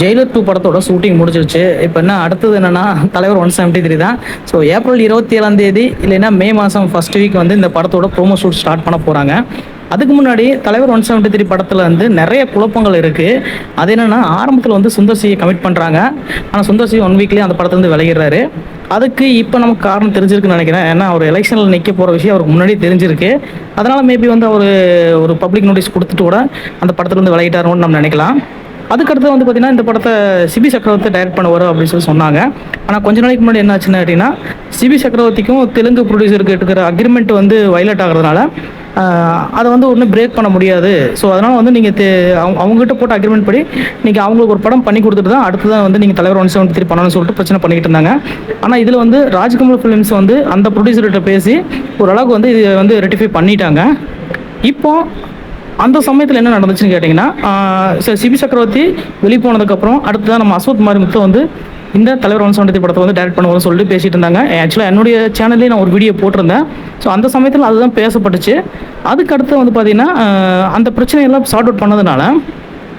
Jailer 2 படத்தோட shooting முடிஞ்சிருச்சு. இப்போ என்ன அடுத்தது என்னன்னா தலைவர் 173 தான். ஸோ ஏப்ரல் 27 இல்லைன்னா மே மாதம் ஃபர்ஸ்ட் வீக் வந்து இந்த படத்தோட ப்ரோமோ ஷூட் ஸ்டார்ட் பண்ண போகிறாங்க. அதுக்கு முன்னாடி தலைவர் 173 படத்தில் வந்து நிறைய குழப்பங்கள் இருக்குது. அது என்னென்னா ஆரம்பத்தில் வந்து சுந்தர் சியை கமிட் பண்ணுறாங்க. ஆனால் சுந்தர் சி 1 வீக்லேயே அந்த படத்துலேருந்து விலகிடுறாரு. அதுக்கு இப்போ நமக்கு காரணம் தெரிஞ்சிருக்குன்னு நினைக்கிறேன். ஏன்னா அவர் எலெக்ஷனில் நிற்க போகிற விஷயம் அவருக்கு முன்னாடியே தெரிஞ்சிருக்கு. அதனால் மேபி வந்து அவர் ஒரு பப்ளிக் நோட்டீஸ் கொடுத்துட்டு கூட அந்த படத்துலேருந்து விலகிட்டாருன்னு நம்ம நினைக்கலாம். அதுக்கடுத்து வந்து பார்த்தீங்கன்னா இந்த படத்தை சிபி சக்கரவர்த்தி டைரக்ட் பண்ணுவார் அப்படின்னு சொல்லி சொன்னாங்க. ஆனால் கொஞ்ச நாளைக்கு முன்னாடி என்ன ஆச்சுன்னு அப்படின்னா சிபி சக்கரவர்த்திக்கும் தெலுங்கு ப்ரொடியூசருக்கு இருக்கிற அக்ரிமெண்ட் வந்து வயலேட் ஆகிறதுனால அதை வந்து ஒன்றும் பிரேக் பண்ண முடியாது. ஸோ அதனால் வந்து நீங்கள் அவங்ககிட்ட போட்ட அக்ரிமெண்ட் படி நீங்கள் அவங்களுக்கு ஒரு படம் பண்ணி கொடுத்துட்டு தான் அடுத்து தான் வந்து நீங்கள் தலைவர் 173 பண்ணணும்னு சொல்லிட்டு பிரச்சனை பண்ணிக்கிட்டு இருந்தாங்க. ஆனால் இதில் வந்து ராஜ்கமல் ஃபிலிம்ஸ் வந்து அந்த ப்ரொடியூசர்கிட்ட பேசி ஓரளவுக்கு வந்து இதை வந்து ரெட்டிஃபை பண்ணிட்டாங்க. இப்போ அந்த சமயத்தில் என்ன நடந்துச்சுன்னு கேட்டிங்கன்னா சிபி சக்கரவர்த்தி வெளியே போனதுக்கப்புறம் அடுத்து தான் நம்ம அஸ்வத் மாரிமுத்து வந்து இந்த தலைவர் 173 படத்தை வந்து டைரக்ட் பண்ணுவோம்னு சொல்லிட்டு பேசிகிட்டு இருந்தாங்க. ஆக்சுவலாக என்னுடைய சேனல்லேயே நான் ஒரு வீடியோ போட்டிருந்தேன். ஸோ அந்த சமயத்தில் அதுதான் பேசப்பட்டுச்சு. அதுக்கடுத்து வந்து பார்த்திங்கன்னா அந்த பிரச்சனையெல்லாம் சார்ட் அவுட் பண்ணதுனால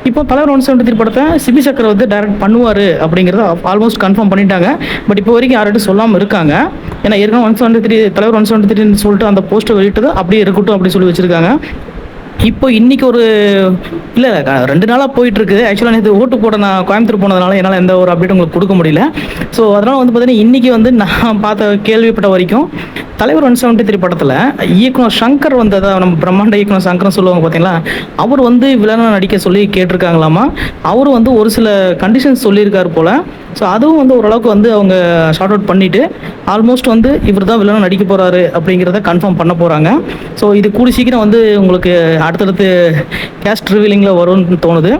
இப்போ தலைவர் 173 படத்தை சிபி சக்கரவர்த்தி டைரக்ட் பண்ணுவார் அப்படிங்கிறத ஆல்மோஸ்ட் கன்ஃபார்ம் பண்ணிட்டாங்க. பட் இப்போ வரைக்கும் யார்கிட்ட சொல்லாமல் இருக்காங்க. ஏன்னா ஏற்கனவே 173 தலைவர் 173 சொல்லிட்டு அந்த போஸ்டர் வெளியிட்டது அப்படியே இருக்கட்டும் அப்படின்னு சொல்லி வச்சுருக்காங்க. இப்போ இன்றைக்கி ஒரு இல்லை 2 நாளாக போயிட்டுருக்குது. ஆக்சுவலாக நேற்று ஓட்டு போட நான் கோயம்புத்தூர் போனதுனால என்னால் எந்த ஒரு அப்டேட் உங்களுக்கு கொடுக்க முடியல. ஸோ அதனால் வந்து பார்த்தீங்கன்னா இன்றைக்கி வந்து நான் கேள்விப்பட்ட வரைக்கும் தலைவர் 173 படத்தில் இயக்குனர் சங்கர் வந்ததா நம்ம பிரம்மாண்ட இயக்குனர் சங்கர்னு சொல்லுவாங்க பார்த்தீங்களா, அவர் வந்து வில்லனாக நடிக்க சொல்லி கேட்டிருக்காங்களாமா. அவர் வந்து ஒரு சில கண்டிஷன்ஸ் சொல்லியிருக்காரு போல். ஸோ அதுவும் வந்து ஓரளவுக்கு வந்து அவங்க ஷார்ட் அவுட் பண்ணிவிட்டு ஆல்மோஸ்ட் வந்து இவர் தான் வில்லனாக நடிக்க போகிறாரு அப்படிங்கிறத கன்ஃபார்ம் பண்ண போகிறாங்க. ஸோ இது கூடி சீக்கிரம் வந்து உங்களுக்கு அடுத்தடுத்து கேஸ்ட் ரிவீலிங்கில் வரும்னு தோணுது.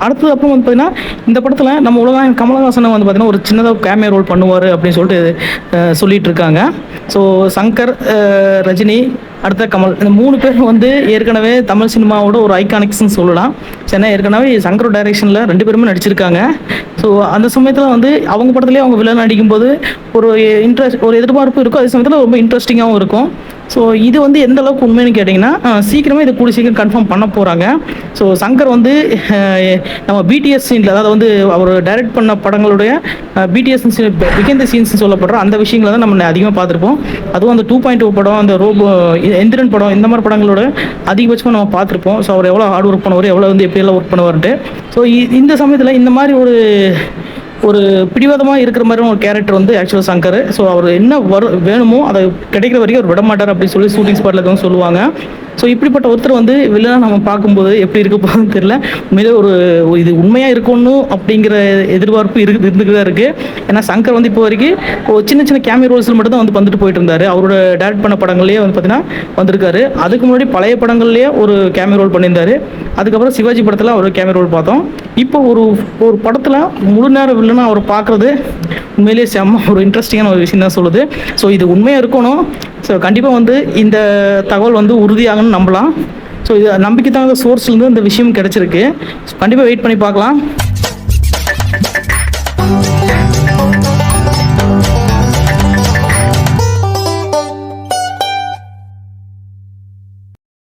அடுத்தது அப்புறம் வந்து பார்த்திங்கன்னா இந்த படத்தில் நம்ம உலகம் கமலஹாசனை வந்து பார்த்திங்கன்னா ஒரு சின்னதாக கேமியோ ரோல் பண்ணுவார் அப்படின்னு சொல்லிட்டு சொல்லிகிட்டு இருக்காங்க. ஸோ சங்கர், ரஜினி, அடுத்த கமல், இந்த 3 பேர் வந்து ஏற்கனவே தமிழ் சினிமாவோட ஒரு ஐகானிக்ஸ்ன்னு சொல்லலாம். ஏன்னா ஏற்கனவே சங்கர் டைரக்ஷனில் 2 பேருமே நடிச்சிருக்காங்க. ஸோ அந்த சமயத்தில் வந்து அவங்க படத்துலேயே அவங்க வில்லன் நடிக்கும்போது ஒரு ஒரு எதிர்பார்ப்பு இருக்கும். அதே சமயத்தில் ரொம்ப இன்ட்ரெஸ்டிங்காகவும் இருக்கும். ஸோ இது வந்து எந்த அளவுக்கு உண்மைன்னு கேட்டிங்கன்னா சீக்கிரமே இதை கூடி சீக்கிரம் கன்ஃபார்ம் பண்ண போகிறாங்க. ஸோ சங்கர் வந்து நம்ம பிடிஎஸ் சீனில், அதாவது வந்து அவர் டைரக்ட் பண்ண படங்களுடைய பிடிஎஸ் பிகிந்த சீன்ஸ் சொல்லப்படுற அந்த விஷயங்களை தான் நம்ம அதிகமாக பார்த்துருப்போம். அதுவும் அந்த 2.0 படம், அந்த எந்திரன் படம், இந்த மாதிரி படங்களோட அதிகபட்சமாக நம்ம பார்த்துருப்போம். ஸோ அவர் எவ்வளோ ஹார்ட் ஒர்க் பண்ணுவார், எவ்வளோ வந்து எப்படியெல்லாம் ஒர்க் பண்ணுவார்ன்ட்டு. ஸோ இந்த சமயத்தில் இந்த மாதிரி ஒரு பிடிவாதமாக இருக்கிற மாதிரி ஒரு கேரக்டர் வந்து ஆக்சுவலாக சங்கர். ஸோ அவர் என்ன வேணுமோ அதை கிடைக்கிற வரைக்கும் அவர் விட மாட்டார் அப்படின்னு சொல்லி ஷூட்டிங் ஸ்பாட்டில் இருக்கவங்க சொல்லுவாங்க. ஸோ இப்படிப்பட்ட ஒருத்தர் வந்து வில்லனாக நம்ம பார்க்கும்போது எப்படி இருக்க போகுதுன்னு தெரியல. உண்மையிலே இது உண்மையாக இருக்கணும் அப்படிங்கிற எதிர்பார்ப்பு இருந்துக்கிட்டு தான் இருக்குது. ஏன்னா சங்கர் வந்து இப்போ வரைக்கும் சின்ன சின்ன கேமியோ ரோல்ஸில் மட்டும் தான் வந்து வந்துட்டு போயிட்டு இருந்தார். அவரோட டைரக்ட் பண்ண படங்கள்லேயே வந்து பார்த்தீங்கன்னா வந்திருக்காரு. அதுக்கு முன்னாடி பழைய படங்கள்லேயே ஒரு கேமியோ ரோல் பண்ணியிருந்தார். அதுக்கப்புறம் சிவாஜி படத்தில் ஒரு கேமியோ ரோல் பார்த்தோம். இப்போ ஒரு படத்தில் முழு நேர வில்லனாக அவர் பார்க்குறது உண்மையிலேயே செம்ம ஒரு இன்ட்ரெஸ்டிங்கான ஒரு விஷயம் தான் சொல்லுது. ஸோ இது உண்மையாக இருக்கணும். ஸோ கண்டிப்பாக வந்து இந்த தகவல் வந்து உறுதியாகணும்னு நம்பலாம். ஸோ இது நம்பிக்கை தகுந்த சோர்ஸ்லேருந்து இந்த விஷயம் கிடச்சிருக்கு. கண்டிப்பாக வெயிட் பண்ணி பார்க்கலாம்.